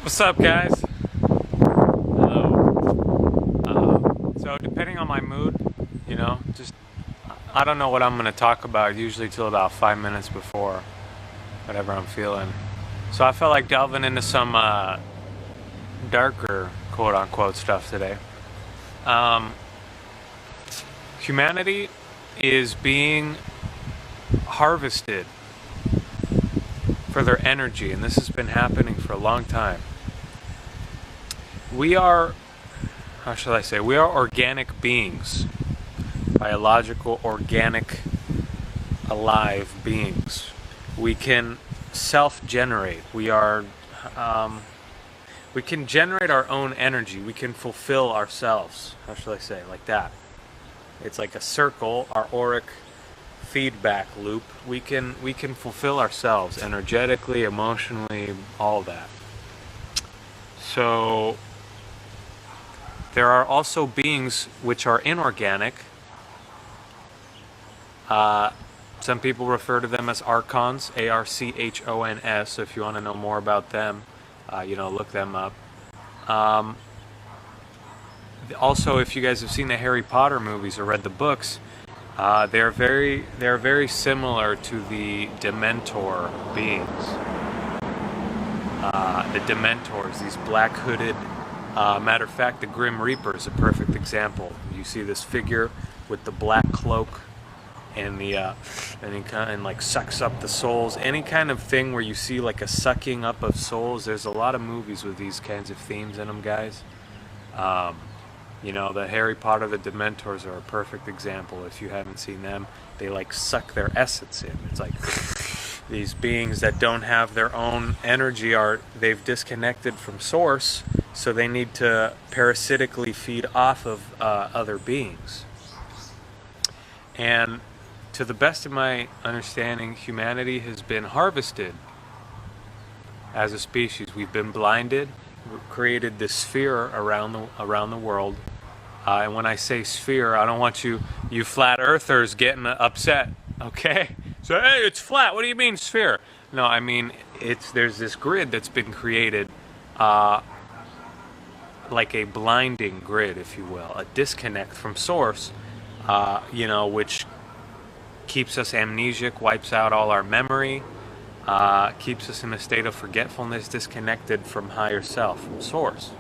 What's up, guys? Hello. So depending on my mood, just I don't know what I'm gonna talk about usually till about 5 minutes before whatever I'm feeling. So I felt like delving into some darker quote unquote stuff today. Um, Humanity is being harvested for their energy, and this has been happening for a long time. We are, how shall I say, we are organic beings, biological, organic, alive beings. We can self-generate. We can generate our own energy. We can fulfill ourselves. How shall I say, like that? It's like a circle, our auric feedback loop. We can fulfill ourselves energetically, emotionally, all that. So there are also beings which are inorganic. Some people refer to them as archons, Archons. So if you want to know more about them, look them up. Also, if you guys have seen the Harry Potter movies or read the books, they're very similar to the Dementor beings. The Dementors, these black hooded. Matter of fact, the Grim Reaper is a perfect example. You see this figure with the black cloak, and like sucks up the souls. Any kind of thing where you see like a sucking up of souls. There's a lot of movies with these kinds of themes in them, guys. The Harry Potter, the Dementors are a perfect example. If you haven't seen them, they like suck their essence in. It's like these beings that don't have their own energy they've disconnected from source, so they need to parasitically feed off of other beings. And to the best of my understanding, humanity has been harvested as a species. We've been blinded, created this sphere around the world. And when I say sphere, I don't want you flat earthers getting upset, okay? So, hey, it's flat. What do you mean sphere? No, I mean there's this grid that's been created, like a blinding grid, if you will, a disconnect from source, which keeps us amnesiac, wipes out all our memory, keeps us in a state of forgetfulness, disconnected from higher self, from source,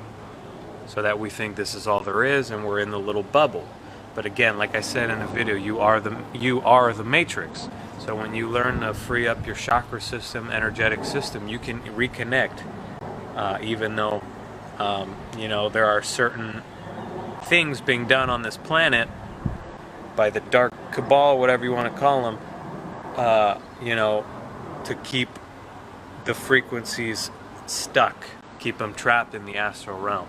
so that we think this is all there is and we're in the little bubble. But again, like I said in the video, you are the matrix. So when you learn to free up your chakra system, energetic system, you can reconnect, even though there are certain things being done on this planet by the dark cabal, whatever you want to call them, to keep the frequencies stuck, keep them trapped in the astral realm.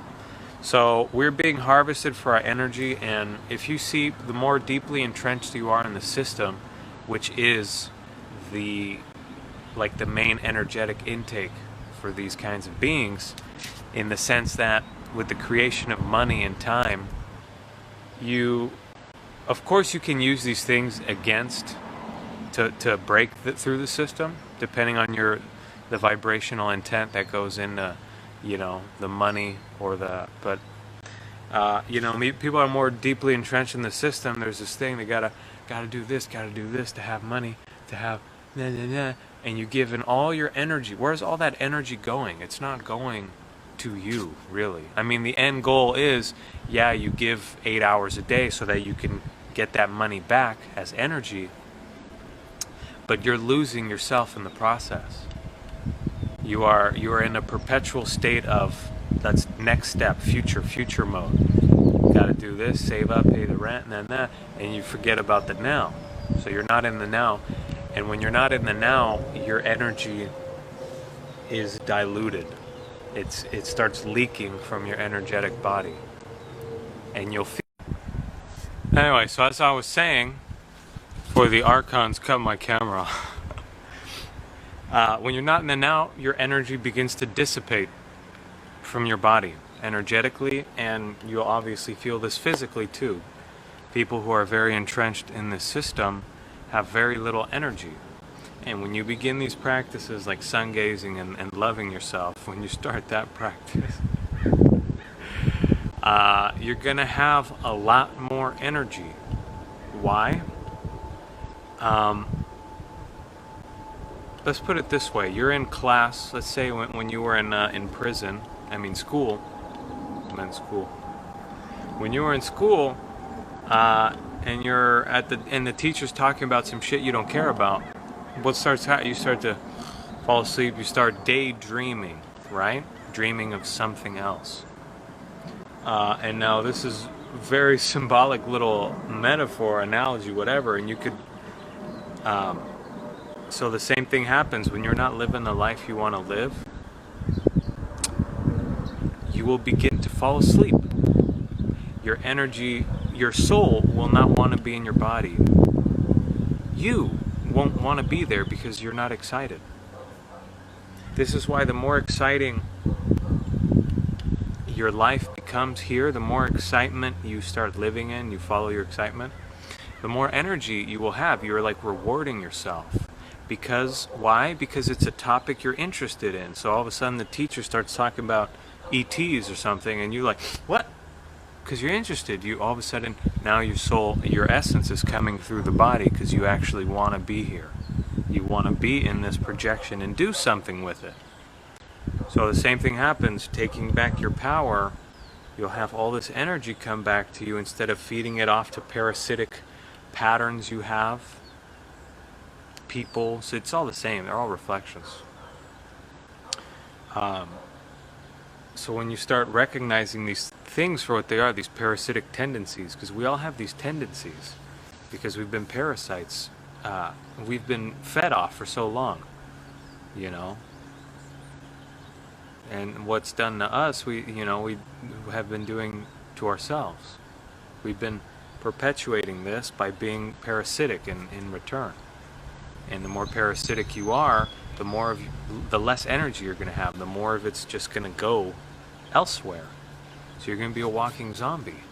So we're being harvested for our energy, and if you see, the more deeply entrenched you are in the system, which is the main energetic intake for these kinds of beings, in the sense that with the creation of money and time, of course you can use these things to break through the system, depending on the vibrational intent that goes into the money but people are more deeply entrenched in the system. There's this thing, they gotta do this to have money, to have and you give in all your energy. Where's all that energy going? It's not going to you, really. I mean, the end goal is, you give 8 hours a day so that you can get that money back as energy, but you're losing yourself in the process. You are in a perpetual state of, that's next step, future mode. Got to do this, save up, pay the rent, and then that, and you forget about the now. So you're not in the now, and when you're not in the now, your energy is diluted. It starts leaking from your energetic body, and you'll feel. Anyway, so as I was saying, before the archons cut my camera off. When you're not in the now, your energy begins to dissipate from your body energetically, and you'll obviously feel this physically too. People who are very entrenched in this system have very little energy. And when you begin these practices like sun gazing and loving yourself, when you start that practice, you're going to have a lot more energy. Why? Let's put it this way. You're in class, let's say when you were in prison, school. I'm in school. When you were in school, and you're and the teacher's talking about some shit you don't care about, what starts happening? You start to fall asleep, you start daydreaming, right? Dreaming of something else. And now this is very symbolic little metaphor, analogy, whatever, and you could, so the same thing happens when you're not living the life you want to live. You will begin to fall asleep. Your energy, your soul will not want to be in your body. You won't want to be there because you're not excited. This is why the more exciting your life becomes here, the more excitement you start living in, you follow your excitement, the more energy you will have. You're like rewarding yourself. Because, why? Because it's a topic you're interested in. So all of a sudden the teacher starts talking about ETs or something, and you're like, what? Because you're interested. You all of a sudden, now your soul, your essence is coming through the body because you actually want to be here. You want to be in this projection and do something with it. So the same thing happens, taking back your power, you'll have all this energy come back to you instead of feeding it off to parasitic patterns you have. People, so it's all the same, they're all reflections. So when you start recognizing these things for what they are, these parasitic tendencies, because we all have these tendencies, because we've been parasites, we've been fed off for so long, you know. And what's done to us, we have been doing to ourselves. We've been perpetuating this by being parasitic in return. And the more parasitic you are, the less energy you're going to have. The more of it's just going to go elsewhere. So you're going to be a walking zombie.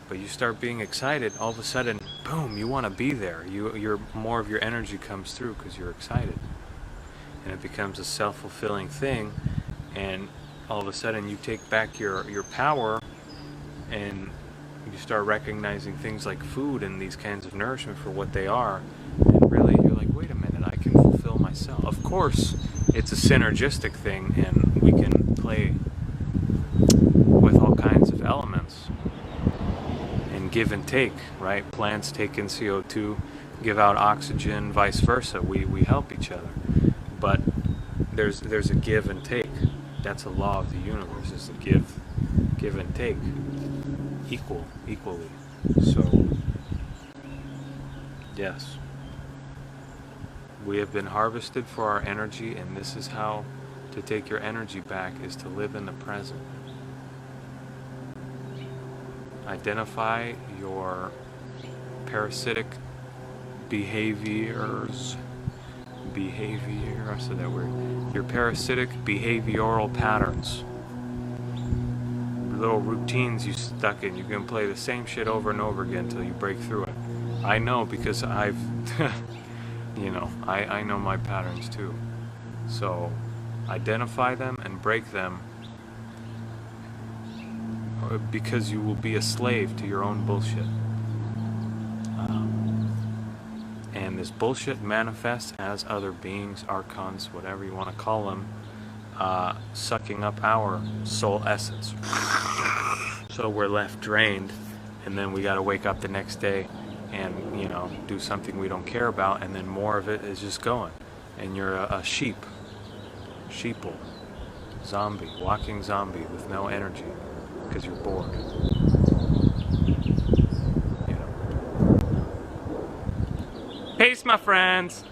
But you start being excited, all of a sudden, boom, you want to be there. More of your energy comes through because you're excited. And it becomes a self-fulfilling thing. And all of a sudden you take back your power, and you start recognizing things like food and these kinds of nourishment for what they are. And really, you're like, wait a minute, I can fulfill myself. Of course, it's a synergistic thing, and we can play with all kinds of elements and give and take, right? Plants take in CO2, give out oxygen, vice versa. We help each other. But there's a give and take. That's a law of the universe, is to give and take equally. So, yes. We have been harvested for our energy, and this is how to take your energy back, is to live in the present. Identify your parasitic behaviors. I said that word. Your parasitic behavioral patterns. Little routines you stuck in. You can play the same shit over and over again until you break through it. I know, because I've, I know my patterns too. So, identify them and break them, because you will be a slave to your own bullshit. And this bullshit manifests as other beings, archons, whatever you want to call them, sucking up our soul essence. So we're left drained, and then we got to wake up the next day and, do something we don't care about, and then more of it is just going. And you're a sheeple, zombie, walking zombie with no energy, because you're bored. Peace, my friends.